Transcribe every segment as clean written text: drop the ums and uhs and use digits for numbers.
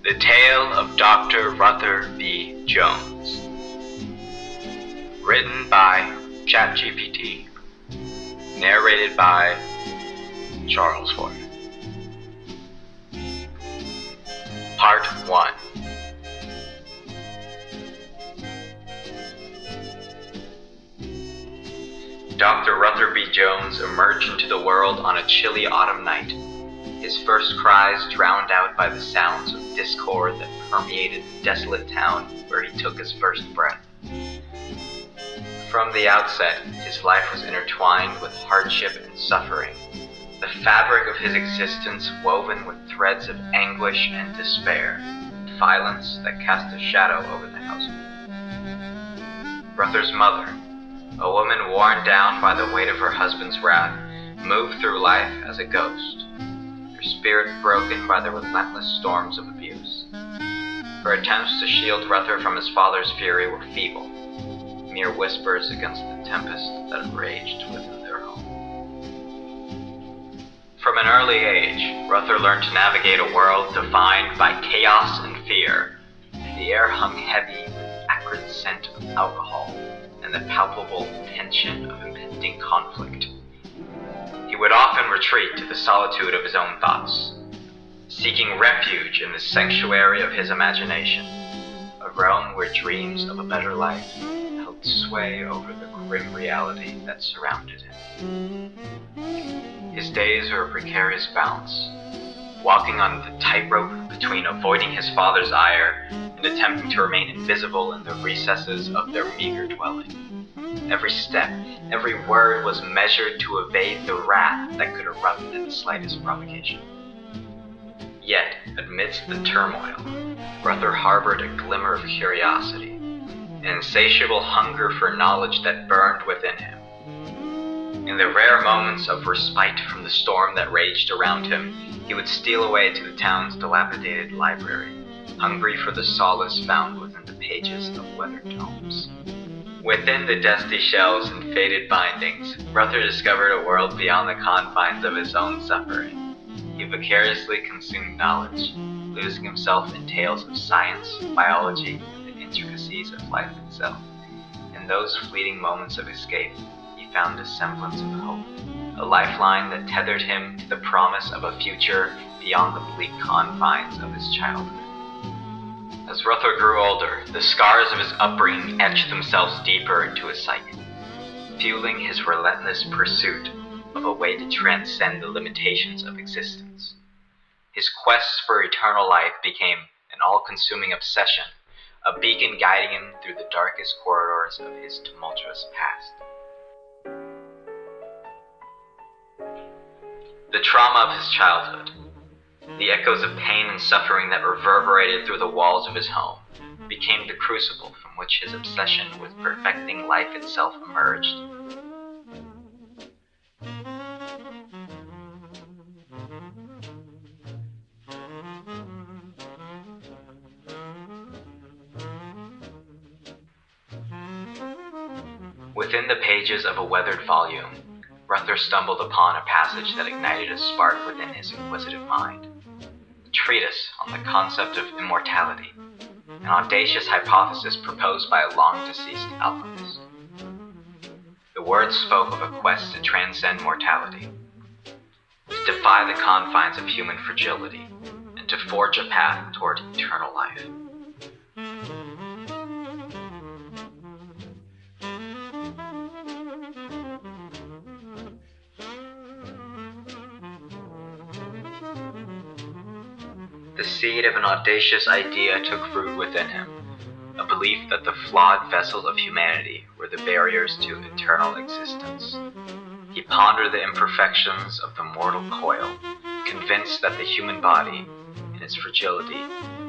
The Tale of Dr. Ruther B. Jones. Written by ChatGPT. Narrated by Charles Ford. Part 1. Dr. Ruther B. Jones emerged into the world on a chilly autumn night, his first cries drowned out by the sounds of discord that permeated the desolate town where he took his first breath. From the outset, his life was intertwined with hardship and suffering, the fabric of his existence woven with threads of anguish and despair, violence that cast a shadow over the household. Ruther's mother, a woman worn down by the weight of her husband's wrath, moved through life as a ghost, her spirit broken by the relentless storms of abuse. Her attempts to shield Ruther from his father's fury were feeble, mere whispers against the tempest that raged within their home. From an early age, Ruther learned to navigate a world defined by chaos and fear. The air hung heavy with the acrid scent of alcohol and the palpable tension of impending conflict. He would often retreat to the solitude of his own thoughts, seeking refuge in the sanctuary of his imagination, a realm where dreams of a better life held sway over the grim reality that surrounded him. His days were a precarious balance, walking on the tightrope between avoiding his father's ire and attempting to remain invisible in the recesses of their meager dwelling. Every step, every word was measured to evade the wrath that could erupt at the slightest provocation. Yet, amidst the turmoil, Ruther harbored a glimmer of curiosity, an insatiable hunger for knowledge that burned within him. In the rare moments of respite from the storm that raged around him, he would steal away to the town's dilapidated library, hungry for the solace found within the pages of weathered tomes. Within the dusty shelves and faded bindings, Ruther discovered a world beyond the confines of his own suffering. He vicariously consumed knowledge, losing himself in tales of science, biology, and the intricacies of life itself. In those fleeting moments of escape, he found a semblance of hope, a lifeline that tethered him to the promise of a future beyond the bleak confines of his childhood. As Ruther grew older, the scars of his upbringing etched themselves deeper into his psyche, fueling his relentless pursuit of a way to transcend the limitations of existence. His quest for eternal life became an all-consuming obsession, a beacon guiding him through the darkest corridors of his tumultuous past. The trauma of his childhood, the echoes of pain and suffering that reverberated through the walls of his home, became the crucible from which his obsession with perfecting life itself emerged. Within the pages of a weathered volume, Ruther stumbled upon a passage that ignited a spark within his inquisitive mind. A treatise on the concept of immortality, an audacious hypothesis proposed by a long-deceased alchemist. The words spoke of a quest to transcend mortality, to defy the confines of human fragility, and to forge a path toward eternal life. The seed of an audacious idea took root within him, a belief that the flawed vessels of humanity were the barriers to eternal existence. He pondered the imperfections of the mortal coil, convinced that the human body, in its fragility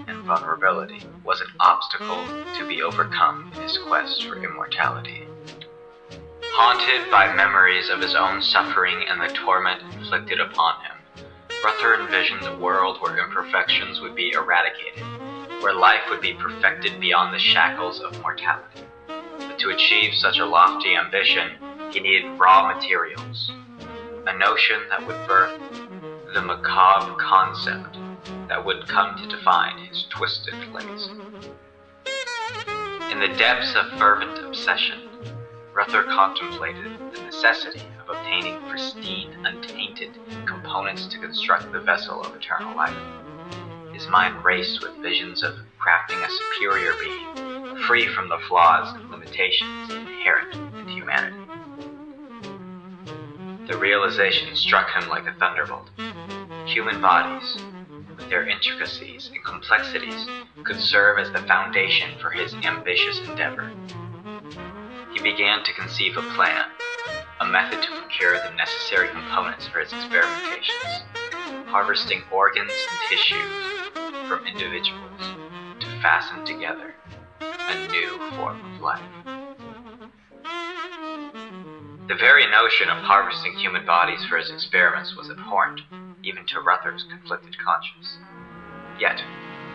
and vulnerability, was an obstacle to be overcome in his quest for immortality. Haunted by memories of his own suffering and the torment inflicted upon him, Ruther envisioned a world where imperfections would be eradicated, where life would be perfected beyond the shackles of mortality. But to achieve such a lofty ambition, he needed raw materials, a notion that would birth the macabre concept that would come to define his twisted legacy. In the depths of fervent obsession, Ruther contemplated the necessity of obtaining pristine, untainted components to construct the vessel of eternal life. His mind raced with visions of crafting a superior being, free from the flaws and limitations inherent in humanity. The realization struck him like a thunderbolt. Human bodies, with their intricacies and complexities, could serve as the foundation for his ambitious endeavor. He began to conceive a plan, a method to procure the necessary components for his experimentations, harvesting organs and tissues from individuals to fasten together a new form of life. The very notion of harvesting human bodies for his experiments was abhorrent, even to Ruther's conflicted conscience. Yet,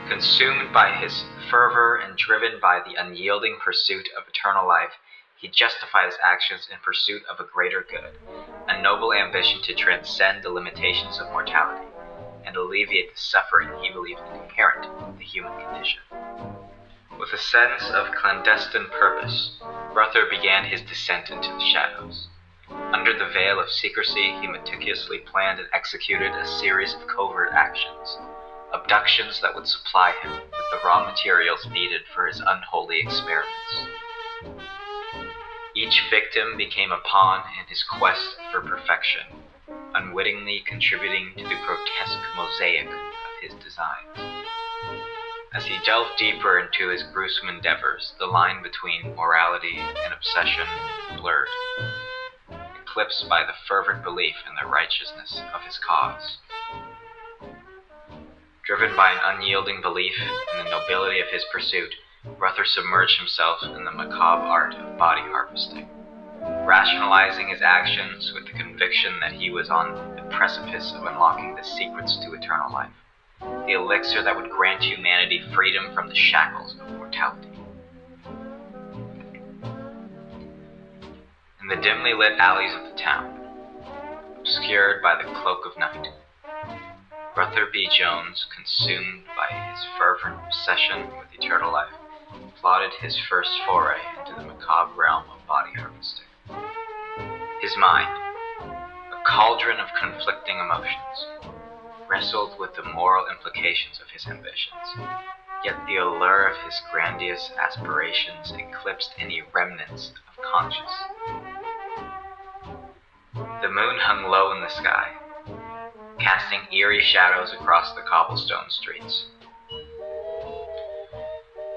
consumed by his fervor and driven by the unyielding pursuit of eternal life, he justified his actions in pursuit of a greater good, a noble ambition to transcend the limitations of mortality and alleviate the suffering he believed inherent in the human condition. With a sense of clandestine purpose, Ruther began his descent into the shadows. Under the veil of secrecy, he meticulously planned and executed a series of covert actions, abductions that would supply him with the raw materials needed for his unholy experiments. Each victim became a pawn in his quest for perfection, unwittingly contributing to the grotesque mosaic of his designs. As he delved deeper into his gruesome endeavors, the line between morality and obsession blurred, eclipsed by the fervent belief in the righteousness of his cause. Driven by an unyielding belief in the nobility of his pursuit, Ruther submerged himself in the macabre art of body harvesting, rationalizing his actions with the conviction that he was on the precipice of unlocking the secrets to eternal life, the elixir that would grant humanity freedom from the shackles of mortality. In the dimly lit alleys of the town, obscured by the cloak of night, Ruther B. Jones, consumed by his fervent obsession with eternal life, plotted his first foray into the macabre realm of body harvesting. His mind, a cauldron of conflicting emotions, wrestled with the moral implications of his ambitions, yet the allure of his grandiose aspirations eclipsed any remnants of conscience. The moon hung low in the sky, casting eerie shadows across the cobblestone streets.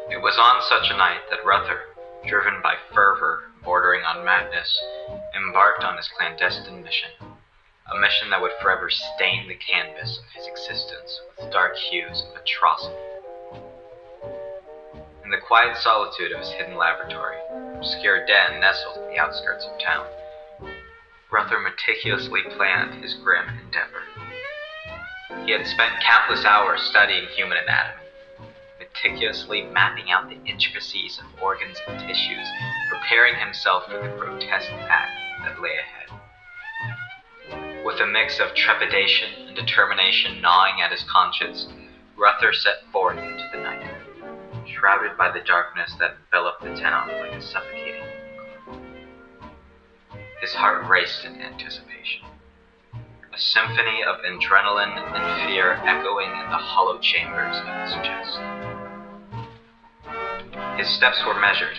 It was on such a night that Ruther, driven by fervor bordering on madness, embarked on his clandestine mission, a mission that would forever stain the canvas of his existence with dark hues of atrocity. In the quiet solitude of his hidden laboratory, obscure den nestled in the outskirts of town, Ruther meticulously planned his grim endeavor. He had spent countless hours studying human anatomy, meticulously mapping out the intricacies of organs and tissues, preparing himself for the grotesque act that lay ahead. With a mix of trepidation and determination gnawing at his conscience, Ruther set forth into the night, shrouded by the darkness that enveloped the town like a suffocating cloak. His heart raced in anticipation, a symphony of adrenaline and fear echoing in the hollow chambers of his chest. His steps were measured,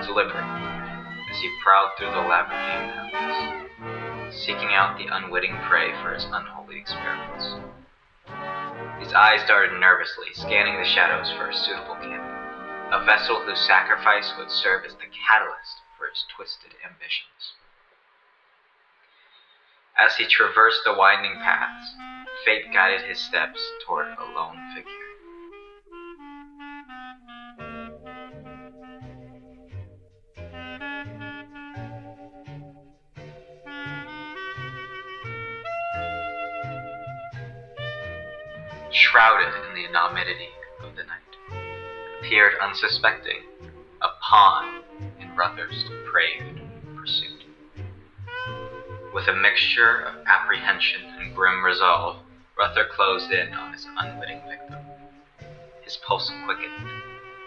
deliberate, as he prowled through the labyrinthine alleys, seeking out the unwitting prey for his unholy experiments. His eyes darted nervously, scanning the shadows for a suitable candidate, a vessel whose sacrifice would serve as the catalyst for his twisted ambitions. As he traversed the winding paths, fate guided his steps toward a lone figure. Shrouded in the anonymity of the night, appeared unsuspecting, a pawn in Ruther's depraved pursuit. With a mixture of apprehension and grim resolve, Ruther closed in on his unwitting victim. His pulse quickened,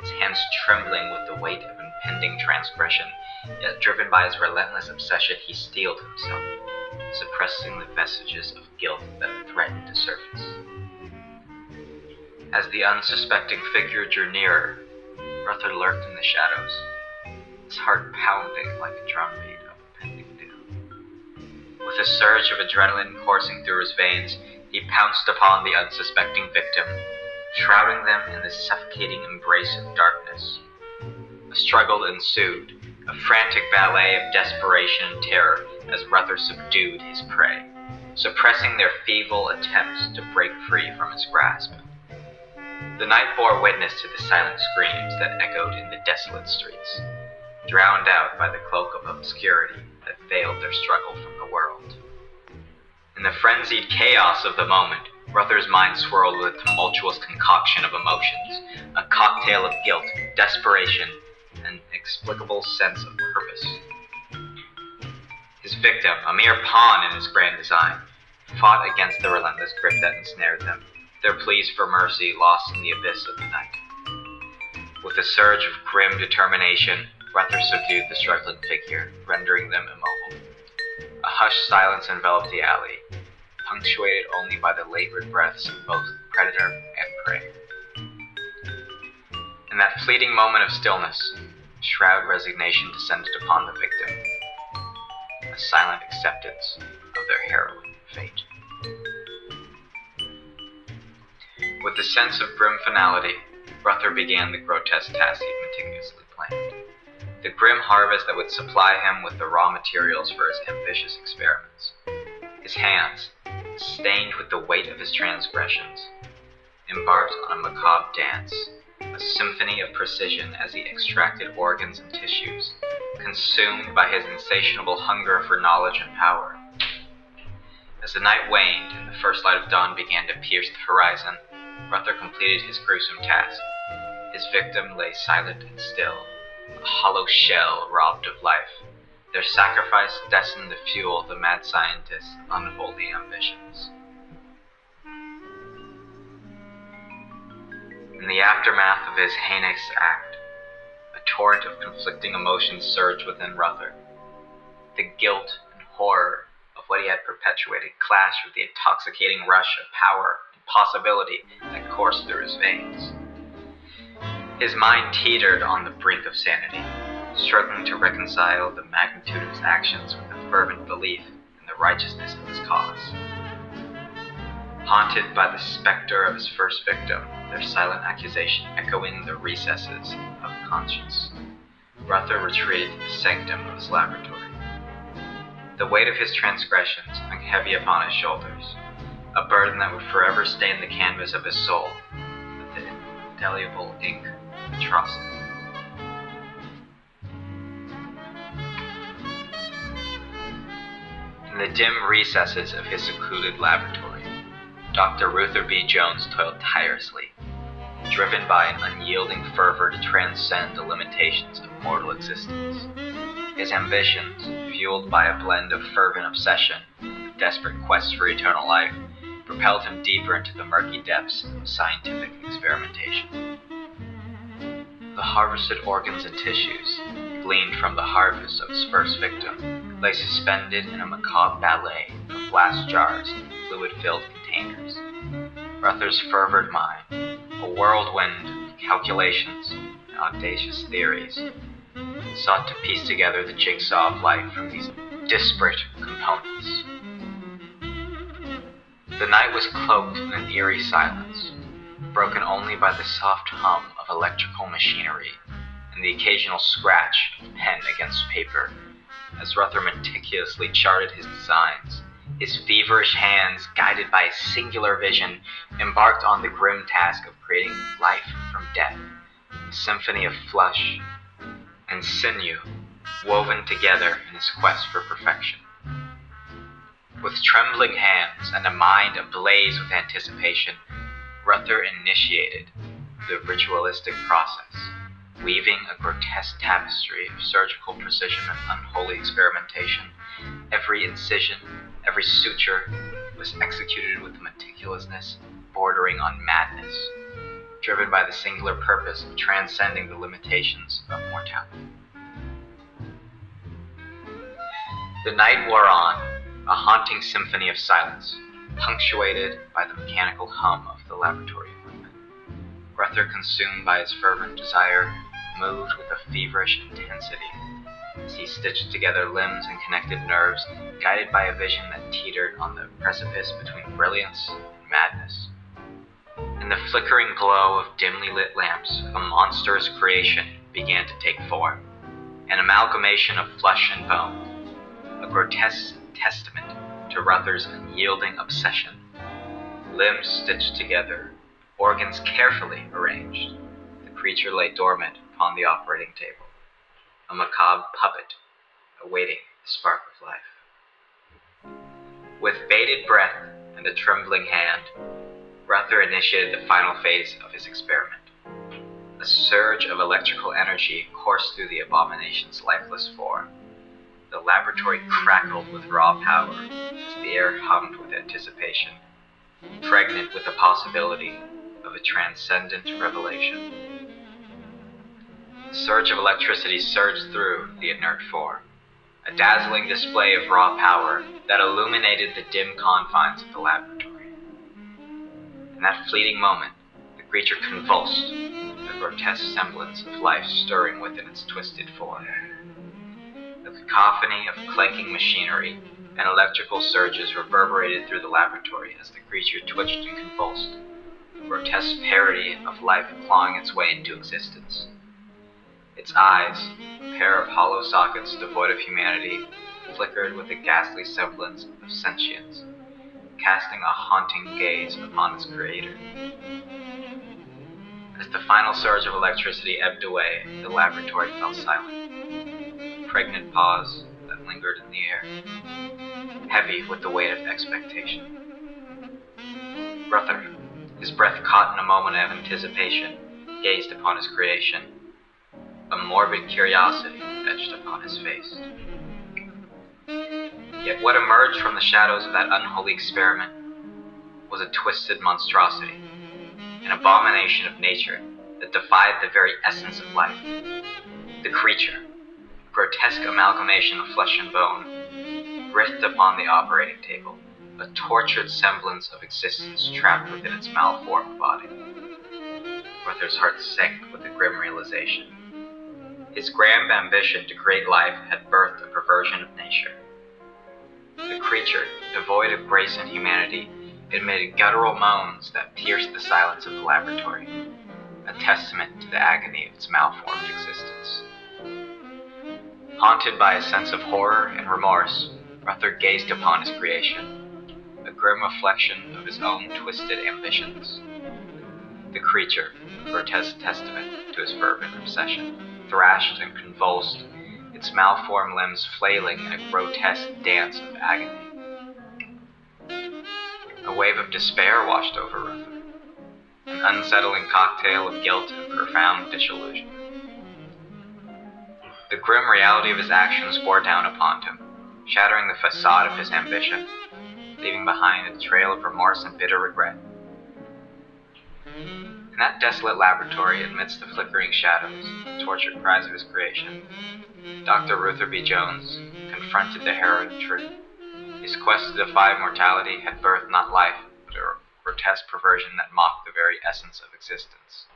his hands trembling with the weight of impending transgression, yet driven by his relentless obsession, he steeled himself, suppressing the vestiges of guilt that threatened to surface. As the unsuspecting figure drew nearer, Ruther lurked in the shadows, his heart pounding like a drumbeat of impending doom. With a surge of adrenaline coursing through his veins, he pounced upon the unsuspecting victim, shrouding them in the suffocating embrace of darkness. A struggle ensued, a frantic ballet of desperation and terror as Ruther subdued his prey, suppressing their feeble attempts to break free from his grasp. The night bore witness to the silent screams that echoed in the desolate streets, drowned out by the cloak of obscurity that veiled their struggle from the world. In the frenzied chaos of the moment, Ruther's mind swirled with a tumultuous concoction of emotions, a cocktail of guilt, desperation, and inexplicable sense of purpose. His victim, a mere pawn in his grand design, fought against the relentless grip that ensnared them, their pleas for mercy lost in the abyss of the night. With a surge of grim determination, Ruther subdued the struggling figure, rendering them immobile. A hushed silence enveloped the alley, punctuated only by the labored breaths of both predator and prey. In that fleeting moment of stillness, shroud resignation descended upon the victim, a silent acceptance of their harrowing fate. With a sense of grim finality, Ruther began the grotesque task he had meticulously planned, the grim harvest that would supply him with the raw materials for his ambitious experiments. His hands, stained with the weight of his transgressions, embarked on a macabre dance, a symphony of precision as he extracted organs and tissues, consumed by his insatiable hunger for knowledge and power. As the night waned and the first light of dawn began to pierce the horizon, Ruther completed his gruesome task. His victim lay silent and still, a hollow shell robbed of life, their sacrifice destined to fuel the mad scientist's unholy ambitions. In the aftermath of his heinous act, a torrent of conflicting emotions surged within Ruther. The guilt and horror of what he had perpetuated clashed with the intoxicating rush of power and possibility that coursed through his veins. His mind teetered on the brink of sanity, struggling to reconcile the magnitude of his actions with a fervent belief in the righteousness of his cause. Haunted by the specter of his first victim, their silent accusation echoing the recesses of conscience, Ruther retreated to the sanctum of his laboratory. The weight of his transgressions hung heavy upon his shoulders, a burden that would forever stain the canvas of his soul with the indelible ink of atrocity. In the dim recesses of his secluded laboratory, Dr. Ruther B. Jones toiled tirelessly, driven by an unyielding fervor to transcend the limitations of mortal existence. His ambitions, fueled by a blend of fervent obsession and desperate quest for eternal life, propelled him deeper into the murky depths of scientific experimentation. The harvested organs and tissues, gleaned from the harvest of his first victim, lay suspended in a macabre ballet of glass jars and fluid-filled containers. Ruther's fervid mind, a whirlwind of calculations and audacious theories, sought to piece together the jigsaw of life from these disparate components. The night was cloaked in an eerie silence, broken only by the soft hum of electrical machinery and the occasional scratch of pen against paper, as Ruther meticulously charted his designs. His feverish hands, guided by a singular vision, embarked on the grim task of creating life from death, a symphony of flesh and sinew woven together in his quest for perfection. With trembling hands and a mind ablaze with anticipation, Ruther initiated the ritualistic process, weaving a grotesque tapestry of surgical precision and unholy experimentation. Every incision, every suture was was executed with meticulousness bordering on madness, driven by the singular purpose of transcending the limitations of mortality. The night wore on, a haunting symphony of silence, punctuated by the mechanical hum of the laboratory equipment. Ruther, consumed by his fervent desire, moved with a feverish intensity as he stitched together limbs and connected nerves, guided by a vision that teetered on the precipice between brilliance and madness. In the flickering glow of dimly lit lamps, a monstrous creation began to take form, an amalgamation of flesh and bone, a grotesque testament to Ruther's unyielding obsession. Limbs stitched together, organs carefully arranged, the creature lay dormant upon the operating table, a macabre puppet awaiting the spark of life. With bated breath and a trembling hand, Ruther initiated the final phase of his experiment. A surge of electrical energy coursed through the abomination's lifeless form. The laboratory crackled with raw power as the air hummed with anticipation, pregnant with the possibility of a transcendent revelation. The surge of electricity surged through the inert form, a dazzling display of raw power that illuminated the dim confines of the laboratory. In that fleeting moment, the creature convulsed, a grotesque semblance of life stirring within its twisted form. A cacophony of clanking machinery and electrical surges reverberated through the laboratory as the creature twitched and convulsed, a grotesque parody of life clawing its way into existence. Its eyes, a pair of hollow sockets devoid of humanity, flickered with a ghastly semblance of sentience, casting a haunting gaze upon its creator. As the final surge of electricity ebbed away, the laboratory fell silent. A pregnant pause that lingered in the air, heavy with the weight of expectation. Ruther, his breath caught in a moment of anticipation, gazed upon his creation. A morbid curiosity etched upon his face. Yet what emerged from the shadows of that unholy experiment was a twisted monstrosity, an abomination of nature that defied the very essence of life. The creature, a grotesque amalgamation of flesh and bone, writhed upon the operating table, a tortured semblance of existence trapped within its malformed body. Ruther's heart sank with a grim realization. His grand ambition to create life had birthed a perversion of nature. The creature, devoid of grace and humanity, emitted guttural moans that pierced the silence of the laboratory, a testament to the agony of its malformed existence. Haunted by a sense of horror and remorse, Ruther gazed upon his creation, a grim reflection of his own twisted ambitions. The creature, a grotesque testament to his fervent obsession, thrashed and convulsed, its malformed limbs flailing in a grotesque dance of agony. A wave of despair washed over Ruther, an unsettling cocktail of guilt and profound disillusionment. The grim reality of his actions bore down upon him, shattering the facade of his ambition, leaving behind a trail of remorse and bitter regret. In that desolate laboratory, amidst the flickering shadows, the tortured cries of his creation, Dr. Ruther B. Jones confronted the harrowing truth. His quest to defy mortality had birthed not life, but a grotesque perversion that mocked the very essence of existence.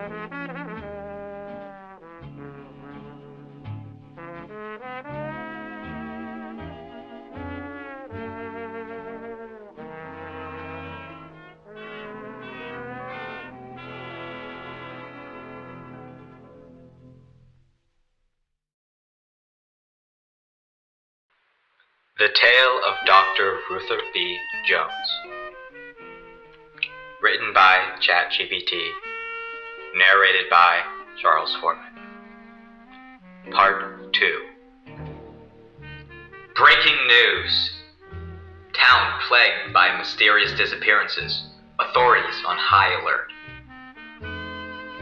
The Tale of Dr. Ruther B. Jones. Written by ChatGPT. Narrated by Charles Foreman. Part 2. Breaking news! Town plagued by mysterious disappearances. Authorities on high alert.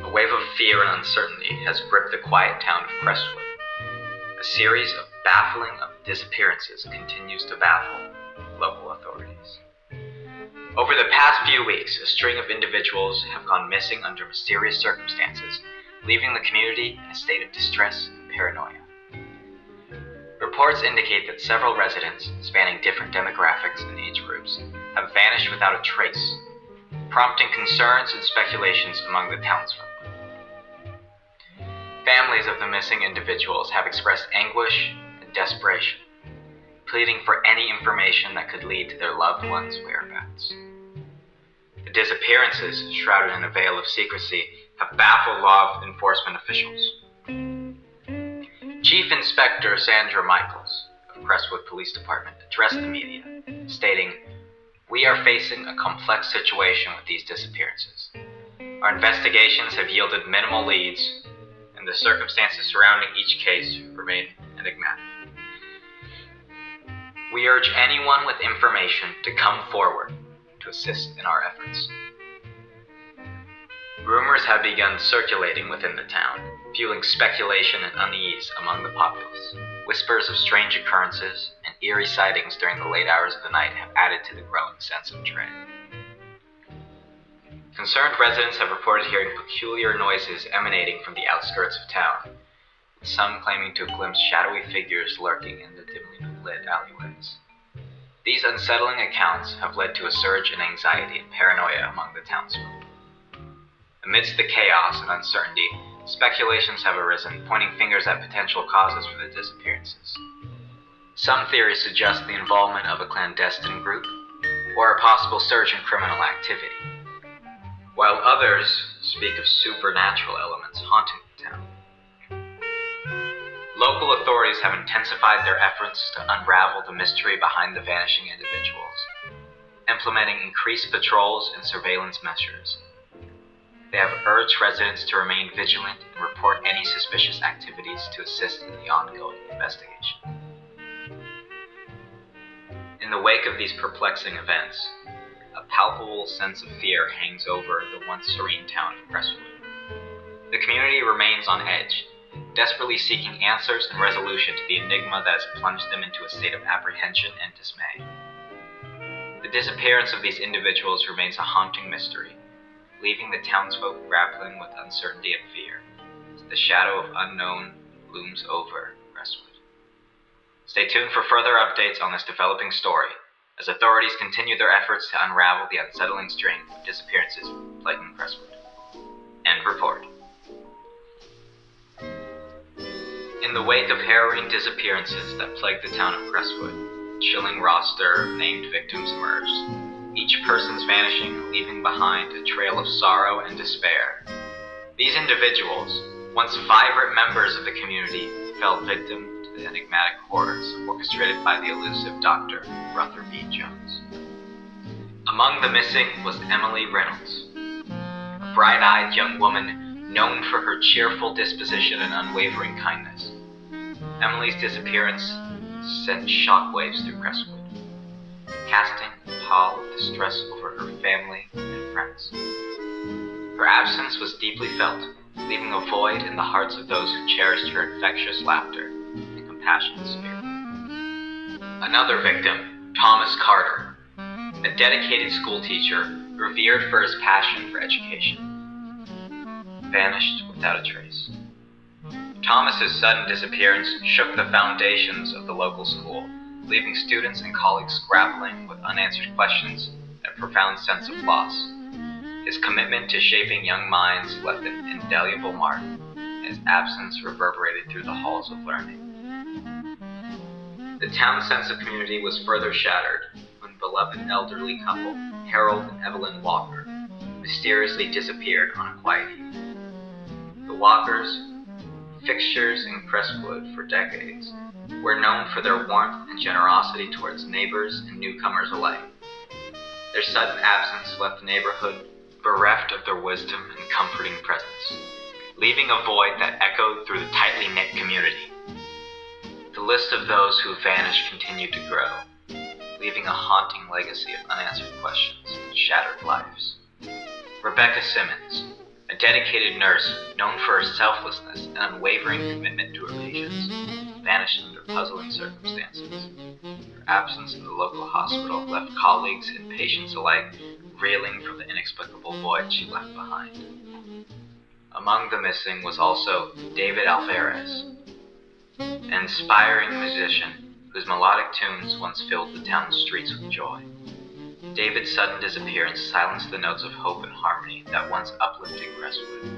A wave of fear and uncertainty has gripped the quiet town of Crestwood. A series of baffling disappearances continues to baffle local authorities. Over the past few weeks, a string of individuals have gone missing under mysterious circumstances, leaving the community in a state of distress and paranoia. Reports indicate that several residents, spanning different demographics and age groups, have vanished without a trace, prompting concerns and speculations among the townsfolk. Families of the missing individuals have expressed anguish and desperation, pleading for any information that could lead to their loved ones' whereabouts. The disappearances, shrouded in a veil of secrecy, have baffled law enforcement officials. Chief Inspector Sandra Michaels of Crestwood Police Department addressed the media, stating, "We are facing a complex situation with these disappearances. Our investigations have yielded minimal leads, and the circumstances surrounding each case remain enigmatic. We urge anyone with information to come forward to assist in our efforts." Rumors have begun circulating within the town, fueling speculation and unease among the populace. Whispers of strange occurrences and eerie sightings during the late hours of the night have added to the growing sense of dread. Concerned residents have reported hearing peculiar noises emanating from the outskirts of town, with some claiming to have glimpsed shadowy figures lurking in the dimly lit alleyways. These unsettling accounts have led to a surge in anxiety and paranoia among the townsfolk. Amidst the chaos and uncertainty, speculations have arisen, pointing fingers at potential causes for the disappearances. Some theories suggest the involvement of a clandestine group or a possible surge in criminal activity, while others speak of supernatural elements haunting the town. Local authorities have intensified their efforts to unravel the mystery behind the vanishing individuals, implementing increased patrols and surveillance measures. They have urged residents to remain vigilant and report any suspicious activities to assist in the ongoing investigation. In the wake of these perplexing events, a palpable sense of fear hangs over the once serene town of Crestwood. The community remains on edge, desperately seeking answers and resolution to the enigma that has plunged them into a state of apprehension and dismay. The disappearance of these individuals remains a haunting mystery, leaving the townsfolk grappling with uncertainty and fear, as the shadow of unknown looms over Crestwood. Stay tuned for further updates on this developing story, as authorities continue their efforts to unravel the unsettling string of disappearances plaguing Crestwood. End report. In the wake of harrowing disappearances that plagued the town of Crestwood, a chilling roster of named victims emerged, each person's vanishing leaving behind a trail of sorrow and despair. These individuals, once vibrant members of the community, fell victim to the enigmatic horrors orchestrated by the elusive Dr. Ruther B. Jones. Among the missing was Emily Reynolds, a bright-eyed young woman known for her cheerful disposition and unwavering kindness. Emily's disappearance sent shockwaves through Crestwood, casting a pall of distress over her family and friends. Her absence was deeply felt, leaving a void in the hearts of those who cherished her infectious laughter and compassionate spirit. Another victim, Thomas Carter, a dedicated schoolteacher revered for his passion for education, vanished without a trace. Thomas's sudden disappearance shook the foundations of the local school, leaving students and colleagues grappling with unanswered questions and a profound sense of loss. His commitment to shaping young minds left an indelible mark, and his absence reverberated through the halls of learning. The town's sense of community was further shattered when beloved elderly couple, Harold and Evelyn Walker, mysteriously disappeared on a quiet evening. The Walkers, fixtures in Crestwood for decades, were known for their warmth and generosity towards neighbors and newcomers alike. Their sudden absence left the neighborhood bereft of their wisdom and comforting presence, leaving a void that echoed through the tightly knit community. The list of those who vanished continued to grow, leaving a haunting legacy of unanswered questions and shattered lives. Rebecca Simmons, a dedicated nurse known for her selflessness and unwavering commitment to her patients, vanished under puzzling circumstances. Her absence in the local hospital left colleagues and patients alike reeling from the inexplicable void she left behind. Among the missing was also David Alvarez, an inspiring musician whose melodic tunes once filled the town's streets with joy. David's sudden disappearance silenced the notes of hope and harmony that once uplifted Crestwood,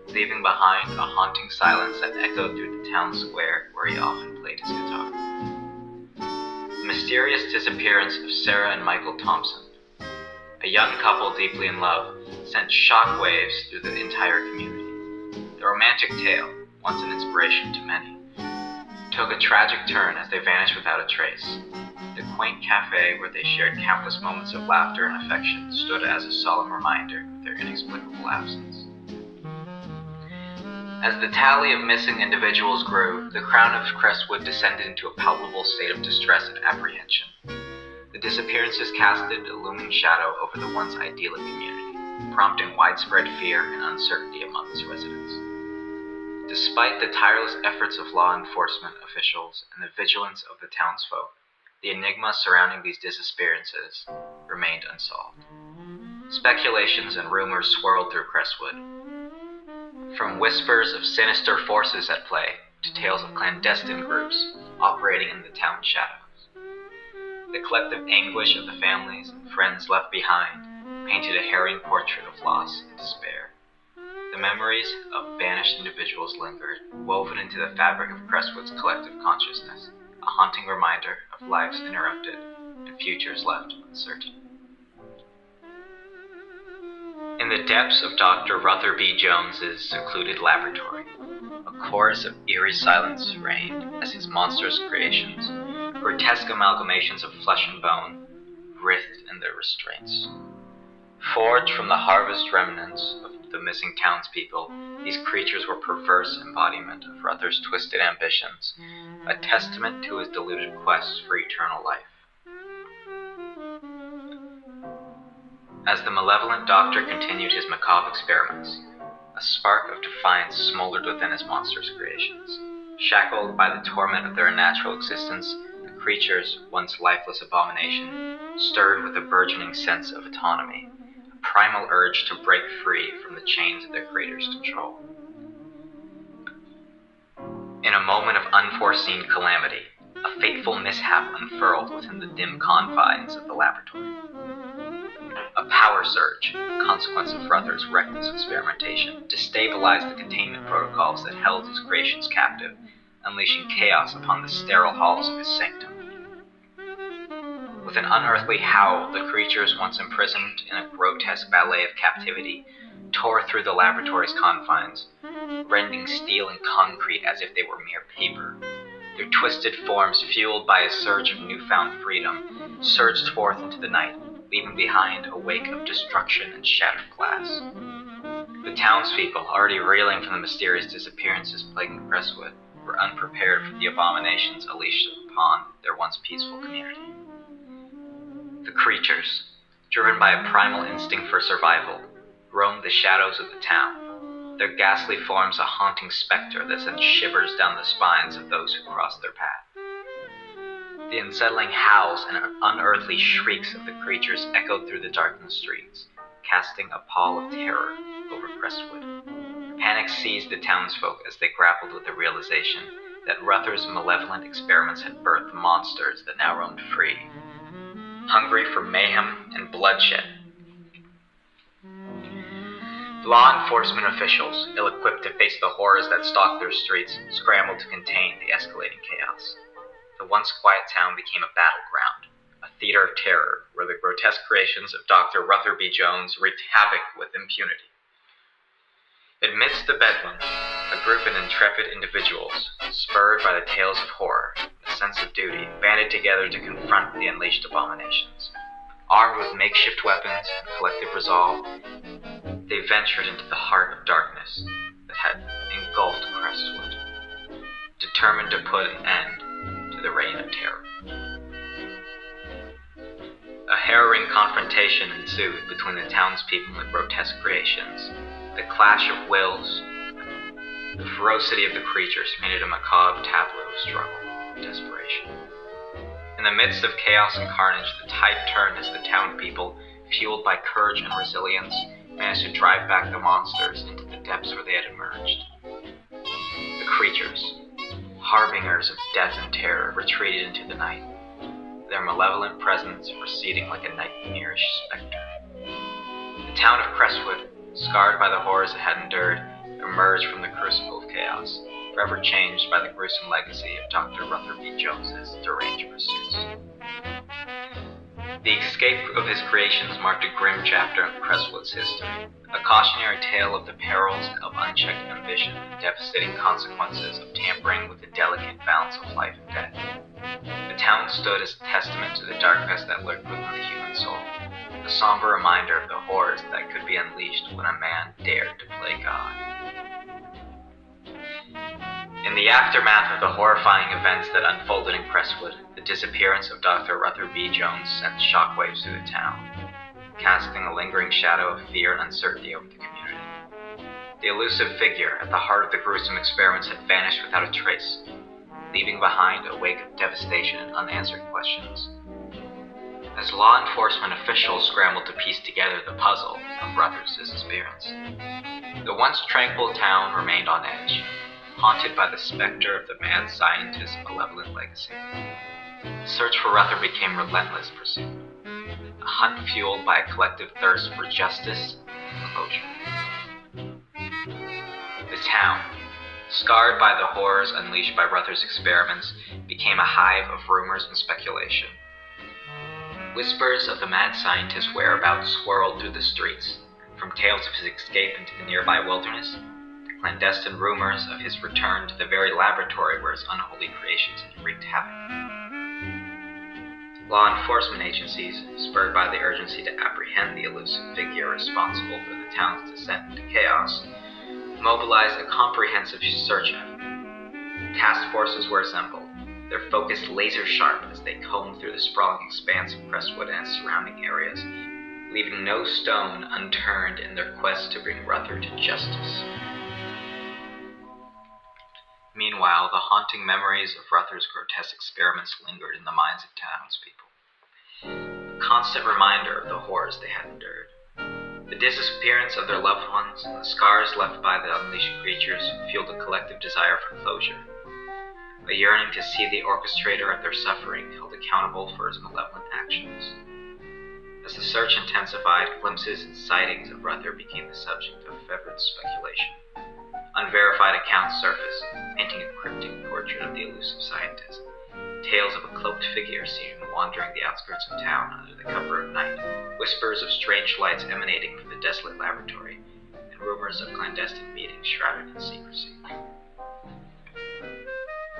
leaving behind a haunting silence that echoed through the town square where he often played his guitar. The mysterious disappearance of Sarah and Michael Thompson, a young couple deeply in love, sent shockwaves through the entire community. The romantic tale, once an inspiration to many, took a tragic turn as they vanished without a trace. The quaint cafe where they shared countless moments of laughter and affection stood as a solemn reminder of their inexplicable absence. As the tally of missing individuals grew, the crown of Crestwood descended into a palpable state of distress and apprehension. The disappearances casted a looming shadow over the once idyllic community, prompting widespread fear and uncertainty among its residents. Despite the tireless efforts of law enforcement officials and the vigilance of the townsfolk, the enigma surrounding these disappearances remained unsolved. Speculations and rumors swirled through Crestwood, from whispers of sinister forces at play to tales of clandestine groups operating in the town's shadows. The collective anguish of the families and friends left behind painted a harrowing portrait of loss and despair. The memories of vanished individuals lingered, woven into the fabric of Crestwood's collective consciousness, a haunting reminder of lives interrupted and futures left uncertain. In the depths of Dr. Ruther B. Jones's secluded laboratory, a chorus of eerie silence reigned as his monstrous creations, grotesque amalgamations of flesh and bone, writhed in their restraints. Forged from the harvest remnants of the missing townspeople, these creatures were perverse embodiment of Ruther's twisted ambitions, a testament to his deluded quest for eternal life. As the malevolent doctor continued his macabre experiments, a spark of defiance smoldered within his monstrous creations. Shackled by the torment of their unnatural existence, the creatures, once lifeless abomination, stirred with a burgeoning sense of autonomy, a primal urge to break free from the chains of their creator's control. In a moment of unforeseen calamity, a fateful mishap unfurled within the dim confines of the laboratory. A power surge, a consequence of Ruther's reckless experimentation, destabilized the containment protocols that held his creations captive, unleashing chaos upon the sterile halls of his sanctum. With an unearthly howl, the creatures once imprisoned in a grotesque ballet of captivity tore through the laboratory's confines, rending steel and concrete as if they were mere paper. Their twisted forms, fueled by a surge of newfound freedom, surged forth into the night, leaving behind a wake of destruction and shattered glass. The townspeople, already reeling from the mysterious disappearances plaguing Crestwood, were unprepared for the abominations unleashed upon their once peaceful community. The creatures, driven by a primal instinct for survival, roamed the shadows of the town, their ghastly forms a haunting specter that sent shivers down the spines of those who crossed their path. The unsettling howls and unearthly shrieks of the creatures echoed through the darkened streets, casting a pall of terror over Crestwood. Panic seized the townsfolk as they grappled with the realization that Ruther's malevolent experiments had birthed monsters that now roamed free, hungry for mayhem and bloodshed. Law enforcement officials, ill-equipped to face the horrors that stalked their streets, scrambled to contain the escalating chaos. The once quiet town became a battleground, a theater of terror where the grotesque creations of Dr. Ruther B. Jones wreaked havoc with impunity. Amidst the bedlam, a group of intrepid individuals, spurred by the tales of horror and a sense of duty, banded together to confront the unleashed abominations. Armed with makeshift weapons and collective resolve, they ventured into the heart of darkness that had engulfed Crestwood, determined to put an end to the reign of terror. A harrowing confrontation ensued between the townspeople and the grotesque creations. The clash of wills, the ferocity of the creatures painted a macabre tableau of struggle and desperation. In the midst of chaos and carnage, the tide turned as the town people, fueled by courage and resilience, managed to drive back the monsters into the depths where they had emerged. The creatures, harbingers of death and terror, retreated into the night, their malevolent presence receding like a nightmarish specter. The town of Crestwood, scarred by the horrors it had endured, emerged from the crucible of chaos, forever changed by the gruesome legacy of Dr. Ruther B. Jones's deranged pursuits. The escape of his creations marked a grim chapter in Crestwood's history, a cautionary tale of the perils of unchecked ambition and devastating consequences of tampering with the delicate balance of life and death. The town stood as a testament to the darkness that lurked within the human soul, a somber reminder of the horrors that could be unleashed when a man dared to play God. In the aftermath of the horrifying events that unfolded in Crestwood, the disappearance of Dr. Ruther B. Jones sent shockwaves through the town, casting a lingering shadow of fear and uncertainty over the community. The elusive figure at the heart of the gruesome experiments had vanished without a trace, leaving behind a wake of devastation and unanswered questions. As law enforcement officials scrambled to piece together the puzzle of Ruther's disappearance, the once tranquil town remained on edge, haunted by the specter of the mad scientist's malevolent legacy. The search for Ruther became a relentless pursuit, a hunt fueled by a collective thirst for justice and closure. The town, scarred by the horrors unleashed by Ruther's experiments, became a hive of rumors and speculation. Whispers of the mad scientist's whereabouts swirled through the streets, from tales of his escape into the nearby wilderness, to clandestine rumors of his return to the very laboratory where his unholy creations had wreaked havoc. Law enforcement agencies, spurred by the urgency to apprehend the elusive figure responsible for the town's descent into chaos, mobilized a comprehensive search effort. Task forces were assembled, their focus laser-sharp as they combed through the sprawling expanse of Crestwood and its surrounding areas, leaving no stone unturned in their quest to bring Ruther to justice. Meanwhile, the haunting memories of Ruther's grotesque experiments lingered in the minds of townspeople, a constant reminder of the horrors they had endured. The disappearance of their loved ones and the scars left by the unleashed creatures fueled a collective desire for closure, a yearning to see the orchestrator of their suffering held accountable for his malevolent actions. As the search intensified, glimpses and sightings of Ruther became the subject of fervent speculation. Unverified accounts surfaced, painting a cryptic portrait of the elusive scientist. Tales of a cloaked figure seen wandering the outskirts of town under the cover of night, whispers of strange lights emanating from the desolate laboratory, and rumors of clandestine meetings shrouded in secrecy.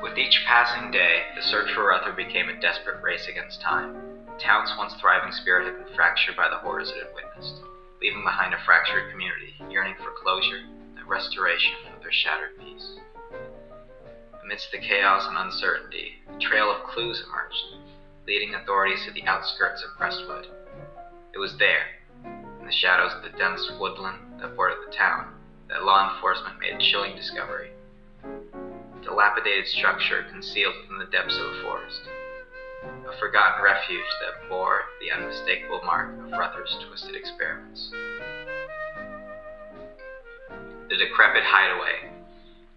With each passing day, the search for Ruther became a desperate race against time. The town's once thriving spirit had been fractured by the horrors it had witnessed, leaving behind a fractured community yearning for closure and the restoration of their shattered peace. Amidst the chaos and uncertainty, a trail of clues emerged, leading authorities to the outskirts of Crestwood. It was there, in the shadows of the dense woodland that bordered the town, that law enforcement made a chilling discovery. A dilapidated structure concealed within the depths of the forest, a forgotten refuge that bore the unmistakable mark of Ruther's twisted experiments. The decrepit hideaway,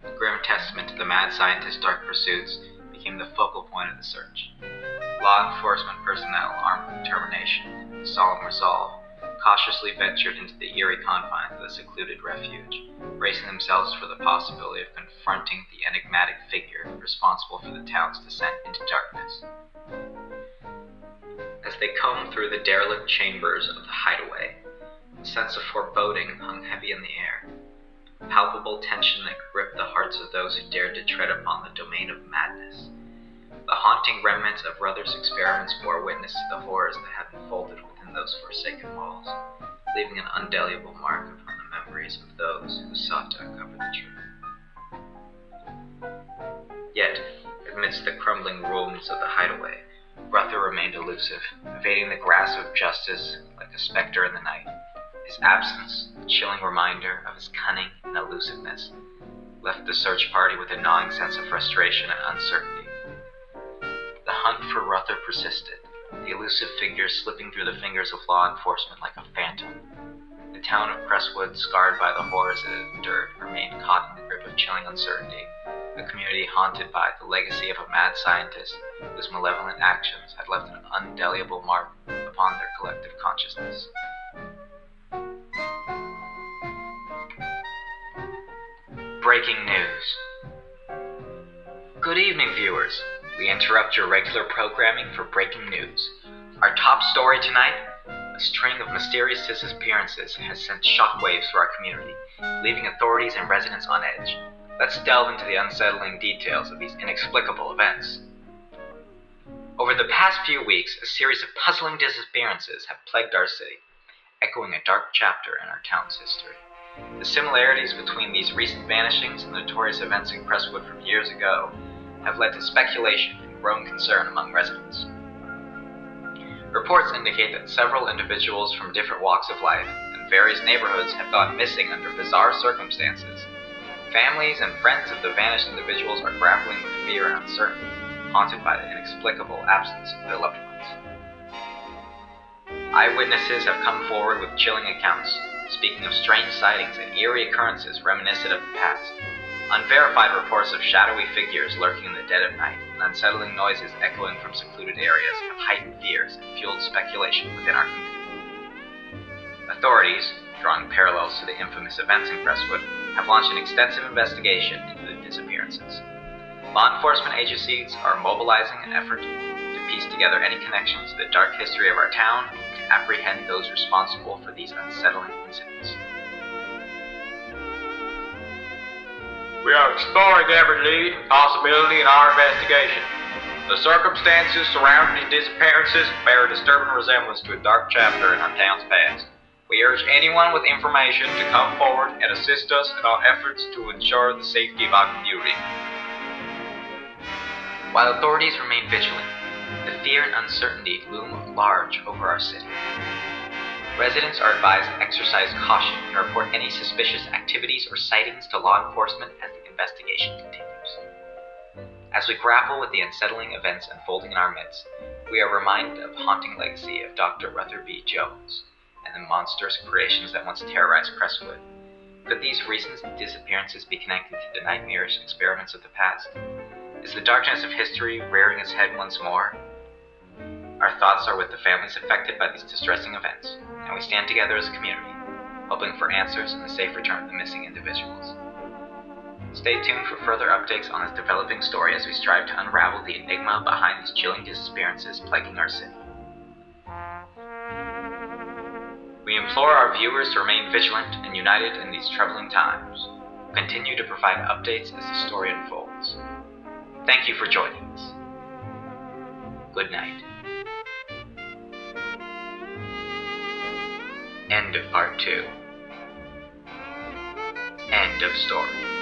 a grim testament to the mad scientist's dark pursuits, became the focal point of the search. Law enforcement personnel, armed with determination and solemn resolve, cautiously ventured into the eerie confines of the secluded refuge, bracing themselves for the possibility of confronting the enigmatic figure responsible for the town's descent into darkness. As they combed through the derelict chambers of the hideaway, a sense of foreboding hung heavy in the air, a palpable tension that gripped the hearts of those who dared to tread upon the domain of madness. The haunting remnants of Ruther's experiments bore witness to the horrors that had unfolded within those forsaken walls, leaving an indelible mark upon the memories of those who sought to uncover the truth. Yet, amidst the crumbling ruins of the hideaway, Ruther remained elusive, evading the grasp of justice like a specter in the night. His absence, a chilling reminder of his cunning and elusiveness, left the search party with a gnawing sense of frustration and uncertainty. The hunt for Ruther persisted, the elusive figure slipping through the fingers of law enforcement like a phantom. The town of Crestwood, scarred by the horrors it had endured, remained caught in the grip of chilling uncertainty, a community haunted by the legacy of a mad scientist whose malevolent actions had left an indelible mark upon their collective consciousness. Breaking news. Good evening, viewers. We interrupt your regular programming for breaking news. Our top story tonight: a string of mysterious disappearances has sent shockwaves through our community, leaving authorities and residents on edge. Let's delve into the unsettling details of these inexplicable events. Over the past few weeks, a series of puzzling disappearances have plagued our city, echoing a dark chapter in our town's history. The similarities between these recent vanishings and the notorious events in Crestwood from years ago have led to speculation and growing concern among residents. Reports indicate that several individuals from different walks of life and various neighborhoods have gone missing under bizarre circumstances. Families and friends of the vanished individuals are grappling with fear and uncertainty, haunted by the inexplicable absence of their loved ones. Eyewitnesses have come forward with chilling accounts, speaking of strange sightings and eerie occurrences reminiscent of the past. Unverified reports of shadowy figures lurking in the dead of night and unsettling noises echoing from secluded areas have heightened fears and fueled speculation within our community. Authorities, drawing parallels to the infamous events in Crestwood, have launched an extensive investigation into the disappearances. Law enforcement agencies are mobilizing an effort to piece together any connections to the dark history of our town and to apprehend those responsible for these unsettling incidents. We are exploring every lead and possibility in our investigation. The circumstances surrounding these disappearances bear a disturbing resemblance to a dark chapter in our town's past. We urge anyone with information to come forward and assist us in our efforts to ensure the safety of our community. While authorities remain vigilant, the fear and uncertainty loom large over our city. Residents are advised to exercise caution and report any suspicious activities or sightings to law enforcement as the investigation continues. As we grapple with the unsettling events unfolding in our midst, we are reminded of the haunting legacy of Dr. Ruther B. Jones and the monstrous creations that once terrorized Crestwood. Could these recent disappearances be connected to the nightmarish experiments of the past? Is the darkness of history rearing its head once more? Our thoughts are with the families affected by these distressing events, and we stand together as a community, hoping for answers and the safe return of the missing individuals. Stay tuned for further updates on this developing story as we strive to unravel the enigma behind these chilling disappearances plaguing our city. We implore our viewers to remain vigilant and united in these troubling times. We'll continue to provide updates as the story unfolds. Thank you for joining us. Good night. End of Part 2. End of story.